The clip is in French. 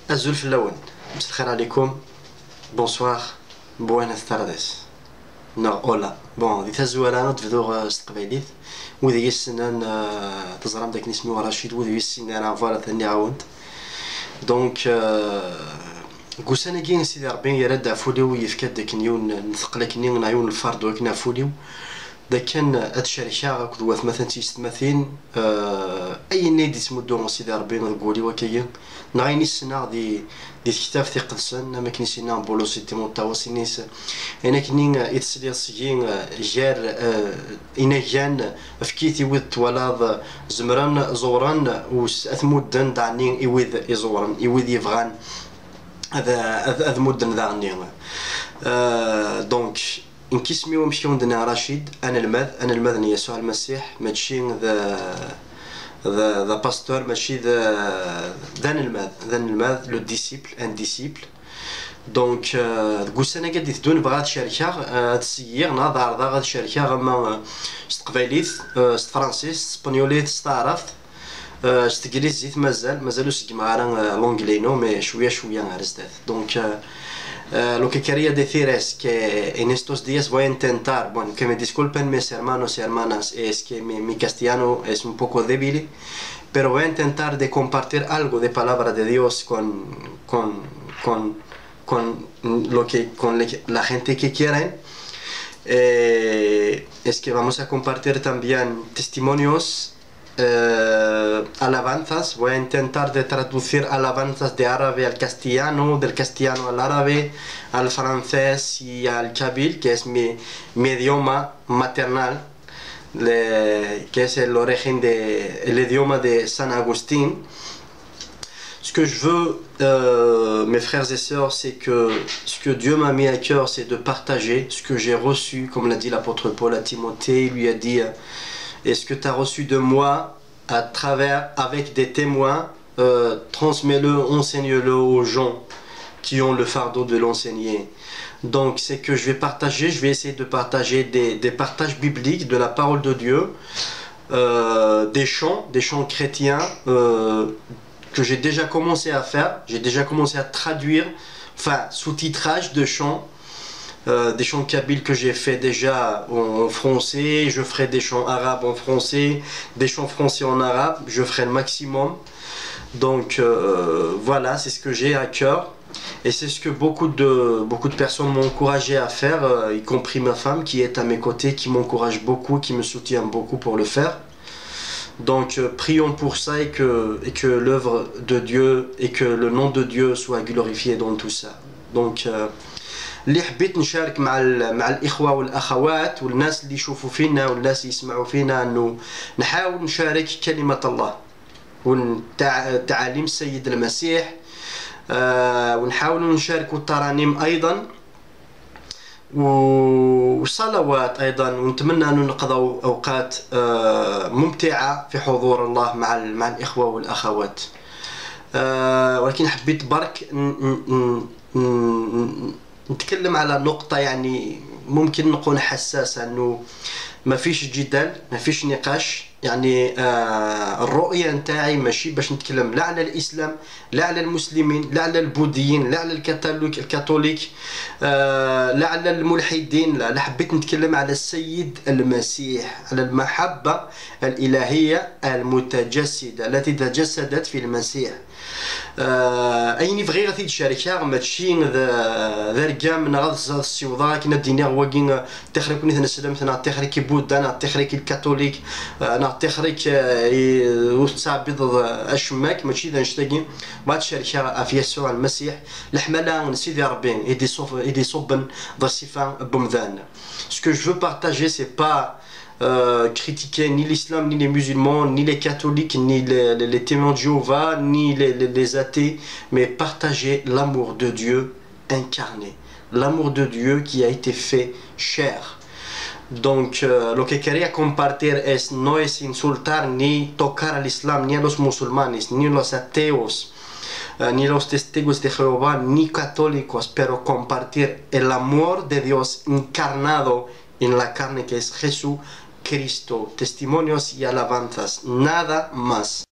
Azul Flaouen, مسخر عليكم. Bonsoir, buenas tardes. No, hola. Bon, دي تزوالة تفدو استقباليت وذي السنان تزرم داك نسميو رشيد وذي السنان فوالا ثاني عاود. دونك قوسانا كين سيدي ربي يرد عفوليو ويفكاد داك نيون نثقلك نيون نعيون الفرد وكنا عفوليو. دا كان هاد الشركة كدوات مثلا تيستماثين أي نادي تمدو سيدي ربي نقولي وكاين نغيني السنة دي كتاب ثقة السن ما كنيسينا بولوسي تيمون تاوسينيس أنا كنين يتسلي الصيين جار إنا جان فكيتي وذ تولاض زمران زوران وأثمودن دعني يوذ يزورن يوذ يفغان هذا مدن دعني دونك إن كيسميو مشيو عندنا رشيد أنا المذ يسوع المسيح ماشي ذا باستور ماشي ذا المذ لو ديسيبل ان ديسيبل دونك قوسانا قد يثدون بغا هاد الشركة تسيير نظر ذا غاد الشركة غما استقباليت فرانسيس اسبانيوليت استعرفت استقليزيت مازالو سكما غانا لونجلينو مي شوية غارزدات دونك lo que quería decir es que en estos días voy a intentar, bueno, que me disculpen mis hermanos y hermanas, es que mi castellano es un poco débil, pero voy a intentar de compartir algo de palabra de Dios con la gente que quieren. Es que vamos a compartir también testimonios, alabanzas. Voy a intentar de traducir alabanzas de árabe al castellano, del castellano al árabe, al francés y al kabil, que es mi idioma maternal, que es el origen el idioma de San Agustín. Ce que je veux, mes frères et sœurs, c'est que ce que Dieu m'a mis à cœur, c'est de partager ce que j'ai reçu, comme l'a dit l'apôtre Paul à Timothée. Il lui a dit et ce que tu as reçu de moi à travers, avec des témoins, transmets-le, enseigne-le aux gens qui ont le fardeau de l'enseigner. Donc c'est que je vais essayer de partager des partages bibliques de la parole de Dieu, des chants chrétiens que j'ai déjà commencé à faire. J'ai déjà commencé à traduire, enfin sous-titrage de chants. Des chants kabyles que j'ai fait déjà en français, je ferai des chants arabes en français, des chants français en arabe, je ferai le maximum. Donc voilà, c'est ce que j'ai à cœur et c'est ce que beaucoup de personnes m'ont encouragé à faire, y compris ma femme qui est à mes côtés, qui m'encourage beaucoup, qui me soutient beaucoup pour le faire. Donc prions pour ça et que l'œuvre de Dieu et que le nom de Dieu soit glorifié dans tout ça. Donc اللي حبيت نشارك مع الإخوة والأخوات والناس اللي يشوفوا فينا والناس يسمعوا فينا أنه نحاول نشارك كلمة الله وتعاليم السيد المسيح، ونحاول نشارك الترانيم أيضا وصلوات أيضا، ونتمنى أن نقضوا أوقات ممتعة في حضور الله مع الإخوة والأخوات. ولكن حبيت برك نتكلم على نقطة يعني ممكن نكون حساسة، انه ما فيش جدال، ما فيش نقاش، يعني الرؤية نتاعي ماشي باش نتكلم لا على الإسلام، لا على المسلمين، لا على البوذيين، لا على الكاثوليك، لا على الملحدين، لا حبيت نتكلم على السيد المسيح، على المحبة الإلهية المتجسدة التي تجسدت في المسيح. أيني بغي غادي الشركة ماشي ذا رقام من غاد السيوضا كنا دينا واكين تخريك نيت نسلم نا تخريك بودا نا تخريك الكاثوليك نا تخريك وتعبد الشماك ماشي ذا نشتاقين بعد الشركة في يسوع المسيح الحملة سيدي ربي يدي صوبن ذا الصفة بمذان. Ce que je veux partager c'est pas critiquer ni l'islam, ni les musulmans, ni les catholiques, ni les témoins de Jéhovah, ni les athées, mais partager l'amour de Dieu incarné, l'amour de Dieu qui a été fait chair. Donc lo que quería compartir no es insultar ni tocar al Islam, ni a los musulmanes, ni a los ateos, ni los testigos de Jehová, ni católicos, pero compartir el amor de Dios encarnado en la carne que es Jesús Cristo, testimonios y alabanzas, nada más.